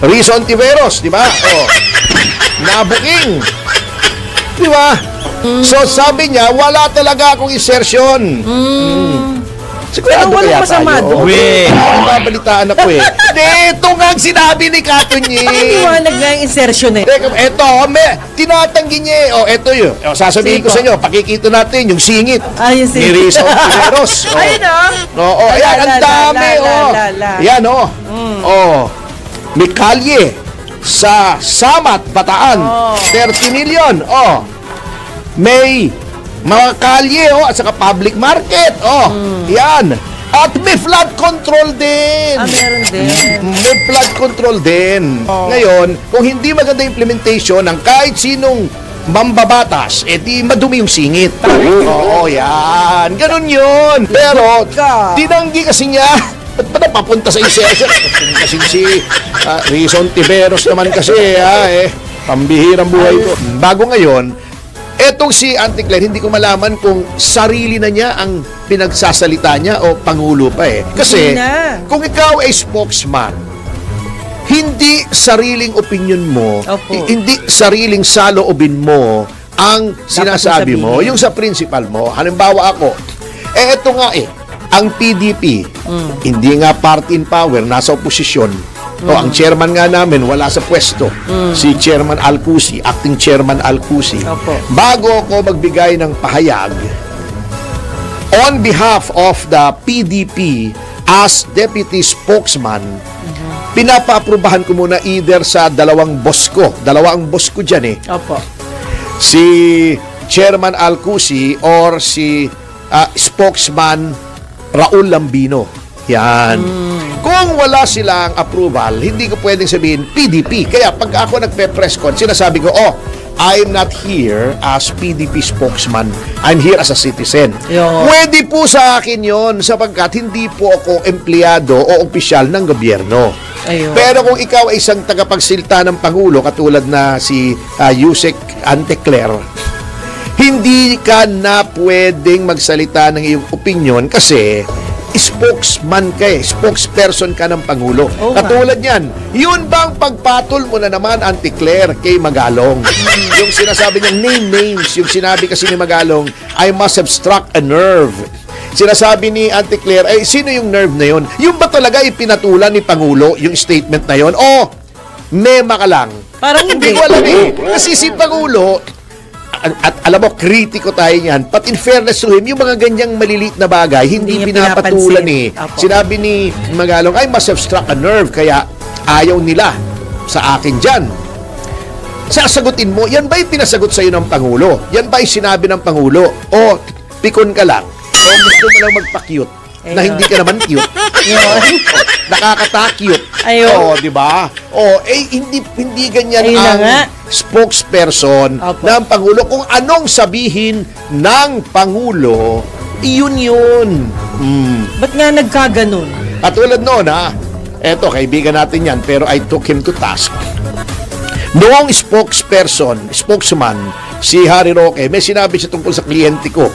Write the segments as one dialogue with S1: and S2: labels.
S1: Rizzo Ontiveros, di ba? Oh. Nabuking. Di ba? So sabi niya, wala talaga akong insertion. Sigurado kaya tayo. Babalitaan ako eh. Ito nga ang sinabi ni Katunyi.
S2: Pakiliwanag nga yung insertion eh.
S1: Ito, tinatanggi niya eh. O, ito yun. O, sasabihin ko sa inyo, pakikita natin yung singit.
S2: Yung
S1: ni Rizzo Ontiveros.
S2: Ayun o.
S1: Oo, ayan, ang dami. Ayan o. May kalye sa Samat, Bataan. 30 million. May mga kalye at saka public market. Yan. At may flood control din.
S2: Meron din.
S1: May flood control din. Ngayon, kung hindi maganda implementation ng kahit sinong mambabatas, di madumi yung singit. Oo, yan. Ganun yun. Pero, tinanggi kasi niya. Ba't ba napapunta sa insertion? Kasi si Rizzo Ontiveros naman kasi, pambihirang buhay ko. Bago ngayon, etong si Auntie Claire, hindi ko malaman kung sarili na niya ang pinagsasalita niya o pangulo pa eh. Kasi, kung ikaw ay spokesman, hindi sariling opinion mo, hindi sariling saloobin mo ang sinasabi mo, yung sa principal mo. Halimbawa ako, eto nga ang PDP, hindi nga party in power, nasa oposisyon. Ang chairman nga namin wala sa pwesto. Si Chairman Alcusi, acting Chairman Alcusi. Bago ako magbigay ng pahayag on behalf of the PDP as deputy spokesman, pinapa-aprubahan ko muna either sa dalawang boss ko. Dalawang boss ko dyan si Chairman Alcusi or si spokesman Raul Lambino. Yan. Kung wala silang approval, hindi ko pwedeng sabihin PDP. Kaya pag ako nagpe-press con, sinasabi ko, I'm not here as PDP spokesman. I'm here as a citizen. Pwede po sa akin yon sapagkat hindi po ako empleyado o opisyal ng gobyerno. Pero kung ikaw ay isang tagapagsilta ng Pangulo, katulad na si Yusek Auntie Claire, hindi ka na pwedeng magsalita ng iyong opinion kasi spokesman ka spokesperson ka ng Pangulo. Katulad yan, yun bang pagpatol mo na naman, Auntie Claire, kay Magalong? Yung sinasabi niyang names, yung sinabi kasi ni Magalong, I must have struck a nerve. Sinasabi ni Auntie Claire, sino yung nerve na yun? Yung ba talaga ipinatulan ni Pangulo yung statement na yun? Mema ka lang.
S2: Parang
S1: hindi ko alam kasi si Pangulo, at alam mo, kritiko tayo niyan. But in fairness to him, yung mga ganyang maliliit na bagay, hindi pinapatulan Sinabi ni Magalong, I must have struck a nerve, kaya ayaw nila sa akin dyan. Sasagutin mo, yan ba yung pinasagot sa'yo ng Pangulo? Yan ba yung sinabi ng Pangulo? O pikon ka lang? O gusto mo lang magpa-cute? Na hindi ka naman cute. Nakakata-cute. Di ba? Hindi ganyan ang spokesperson ng Pangulo. Kung anong sabihin ng Pangulo, yun.
S2: Ba't nga nagkaganon?
S1: Katulad noon, eto, kaibigan natin yan, pero I took him to task. Noong spokesman, si Harry Roque, may sinabi siya tungkol sa kliyente ko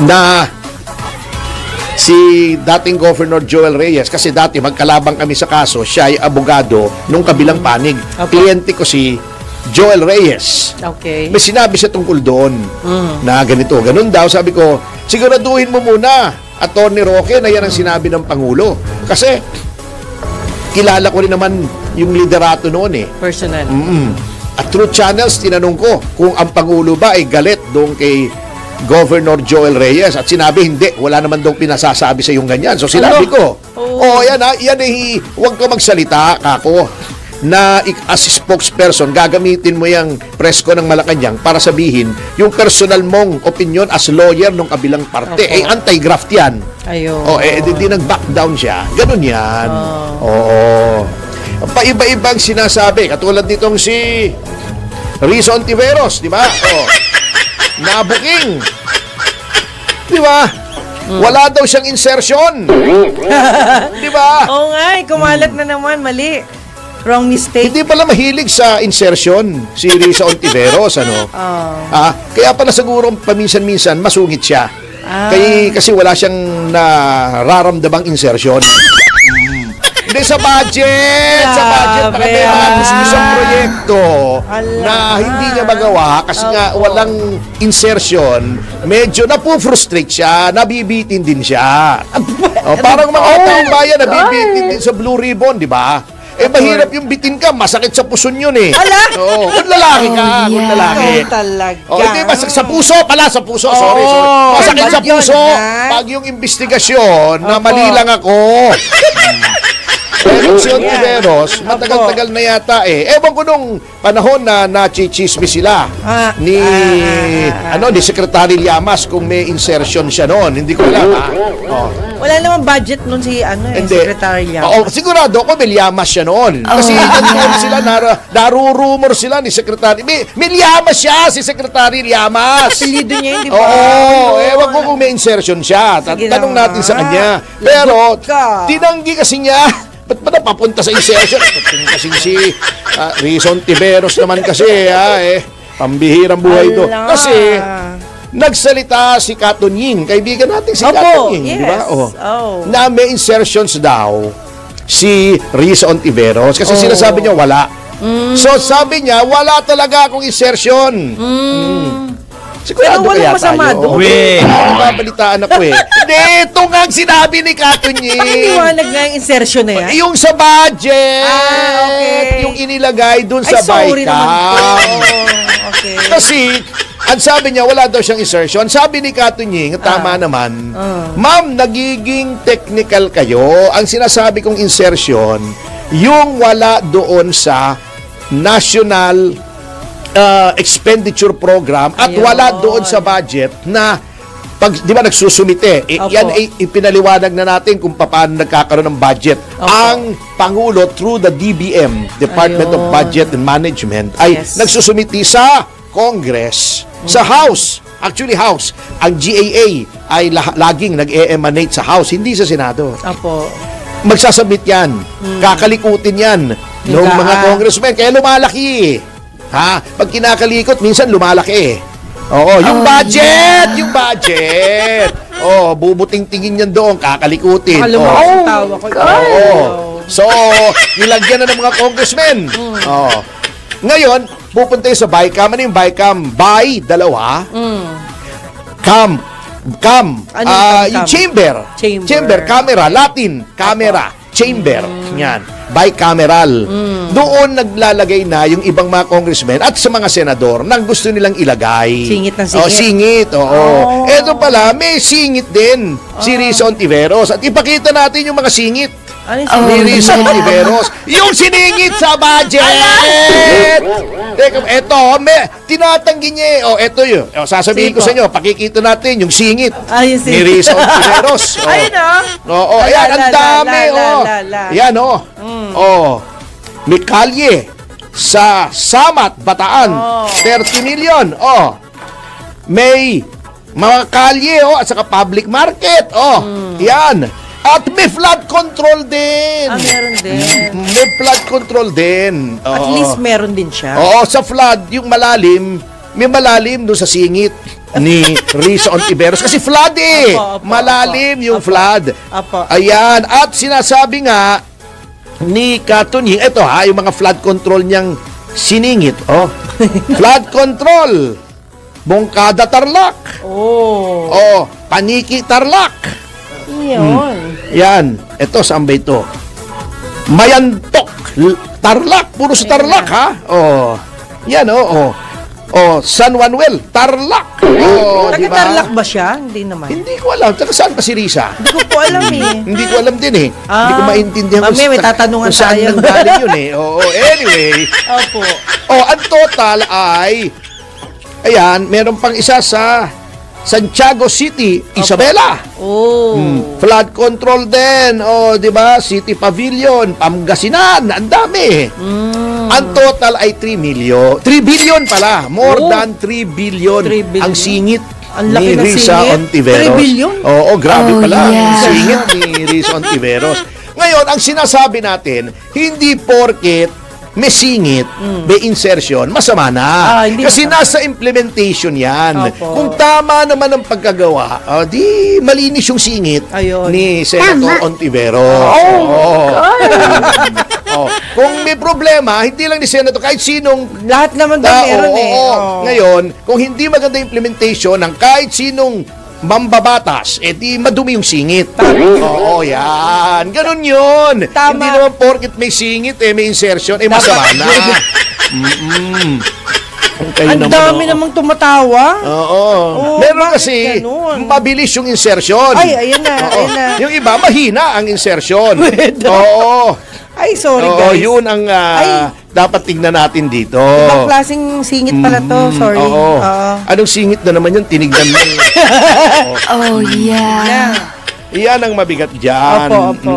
S1: na si dating Governor Joel Reyes, kasi dati magkalabang kami sa kaso, siya ay abogado nung kabilang panig. Kliyente ko si Joel Reyes. May sinabi siya tungkol doon na ganito. Ganun daw, sabi ko, siguraduhin mo muna, Attorney Roque, na yan ang sinabi ng Pangulo. Kasi kilala ko rin naman yung liderato noon
S2: Personal.
S1: At through channels, tinanong ko kung ang Pangulo ba ay galit doon kay Governor Joel Reyes, at sinabi hindi, wala naman daw pinasasabi sa yung ganyan. So sinabi ko, yan huwag ka magsalita, kako, na as spokesperson, gagamitin mo yung press ko ng Malacanang para sabihin yung personal mong opinion as lawyer ng kabilang parte. Anti-graft yan. Di nag-back down siya. Ganun yan. Pa-iba-ibang sinasabi, katulad nitong si Rizzo Ontiveros, di ba? Nabuking. Di ba? Wala daw siyang insertion. Di ba?
S2: Kumalat na naman, mali. Wrong mistake.
S1: Hindi pala mahilig sa insertion si Rizzo Ontiveros, kaya pala siguro paminsan-minsan masungit siya. Kasi wala siyang nararamdamang insertion. Hindi sa budget. Sa budget. Baka may mga gusto proyekto na hindi niya magawa kasi nga walang insertion. Medyo napufrustrate siya. Nabibitin din siya. Parang mga taong bayan nabibitin din sa Blue Ribbon, di ba? Mahirap yung bitin ka, masakit sa puson yun eh.
S2: Ala!
S1: Oo, kung lalaki ka, kung lalaki.
S2: Ikaw talaga.
S1: Hindi, masakit sa puso pala, sa puso. Sorry. Masakit sa puso. Pag yung investigasyon, na mali lang ako. Pero si Ontiveros, matagal-tagal na yata eh. Ewan ko nung panahon na nachichismis sila ni Secretary Llamas kung may insertion siya noon. Hindi ko alam
S2: Wala namang budget nun si Secretary Llamas.
S1: Sigurado ako may Llamas siya noon. Kasi doon sila, narurumor sila ni Secretary. May Llamas siya, si Secretary Llamas.
S2: Apelido niya yun, di ba?
S1: Ewan ko kung may insertion siya. Tanong natin sa kanya. Pero, tinanggi kasi niya. Ba't ba napapunta sa insertion? Kasi si Rizon Tiveros naman kasi, pambihirang buhay ito. Kasi, nagsalita si Katon Ying, kaibigan natin si Katon Ying, di ba? Na may insertions daw si Rizon Tiveros. Kasi sinasabi niya, wala. So, sabi niya, wala talaga akong insertion.
S2: Pero walang masama doon.
S1: Babalitaan ako eh. Hindi, ito nga ang sinabi ni Katon Ying.
S2: Pakiniwanag nga yung insertion na yan.
S1: Yung sa budget.
S2: Okay.
S1: Yung inilagay dun sa
S2: sorry
S1: BICAM.
S2: naman. Okay.
S1: Kasi, ang sabi niya, wala daw siyang insertion. Sabi ni Katon Ying, tama naman, ma'am, nagiging technical kayo. Ang sinasabi kong insertion, yung wala doon sa national expenditure program at wala doon sa budget na pag di ba nagsusumite yan ay ipinaliwanag na natin kung paano nagkakaroon ng budget. Ang Pangulo through the DBM, Department of Budget and Management ay nagsusumiti sa Congress, sa House. Actually House, ang GAA ay laging nag-emanate sa House, hindi sa Senado. Magsasubmit yan, kakalikutin yan ng mga congressmen, kaya lumalaki. Pag kinakalikot, minsan lumalaki. Yung budget! Bubuting-tingin yan doon, kakalikutin.
S2: Tawa ko.
S1: So, nilagyan na ng mga congressmen. Ngayon, pupunta yung sa BICAM. Ano yung BICAM? Dalawa. Cam. Yung chamber, camera, Latin, camera, chamber. Yan. Bicameral. Doon naglalagay na yung ibang mga congressmen at sa mga senador nang gusto nilang ilagay.
S2: Singit na singit.
S1: Singit, Eto pala, may singit din si Rizon Tiveros. At ipakita natin yung mga singit ni Rizon Tiveros. Yung siningit sa budget! Teka, eto, tinatanggi niya. Eto yun. Sasabihin ko sa inyo, pakikita natin yung singit ni Rizon Tiveros.
S2: Ayun
S1: ayan, ang dami. Ayan, may kalye sa Samat, Bataan, 30 million. May mga kalye at saka public market. Yan. At may flood control din.
S2: Meron din.
S1: May flood control din.
S2: At least meron din siya.
S1: Sa flood, yung malalim, may malalim doon sa singit ni Rizon Tiveros. Kasi flood malalim yung flood. Ayan. At sinasabi nga ni Katon Ying, ito yung mga flood control niyang siningit. Flood control. Bongkada Tarlac. Paniki Tarlac. Yan. Ito, saan ba ito? Mayantok. Tarlac. Puro sa Tarlac, Yan, San Manuel. Tarlac.
S2: Taga-Tarlac ba siya? Hindi naman.
S1: Hindi ko alam. Taga saan ba si Risa?
S2: Hindi ko po alam
S1: Hindi ko alam din Hindi ko maintindihan
S2: Mami, may tatanungan
S1: saan
S2: tayo.
S1: nanggaling yun Anyway. Ang total ay ayan, meron pang isa sa Santiago City, Isabela. Flood control din. Di ba? City Pavilion, Pangasinan, ang dami. Ang total ay 3 billion pala. More than 3 billion ang singit ni Risa Ontiveros.
S2: 3 billion?
S1: Grabe pala ang singit ni Risa Ontiveros. Ngayon, ang sinasabi natin, hindi porket may singit, may insertion, masama na.
S2: Hindi
S1: Kasi
S2: masama.
S1: nasa implementation yan.
S2: Opo.
S1: Kung tama naman ang pagkagawa, di malinis yung singit
S2: Ayun.
S1: ni Senator Ontiveros. Kung may problema, hindi lang ni Senator, kahit sinong
S2: Lahat naman doon meron eh.
S1: oo.
S2: Oo.
S1: Ngayon, kung hindi maganda implementation ng kahit sinong mambabatas, di madumi yung singit. Oo, yan. Ganun yun.
S2: Tama.
S1: Hindi naman porket may singit, may insertion, masama na.
S2: Ang dami namang tumatawa.
S1: Oo.
S2: Oo,
S1: Meron
S2: bakit
S1: kasi,
S2: ganun?
S1: mabilis yung insertion.
S2: Ay, ayan na,
S1: Oo.
S2: ayan na.
S1: Yung iba, mahina ang insertion. Oo.
S2: Ay, sorry
S1: Oo,
S2: guys.
S1: yun ang
S2: Ay.
S1: dapat tingnan natin dito.
S2: Ibang klaseng singit pala to. Sorry.
S1: Oo.
S2: Oo.
S1: Anong singit na naman yun? Tinignan mo.
S3: Oh, yeah.
S2: Yeah.
S1: Iyan ang mabigat dyan.
S2: Opo, opo.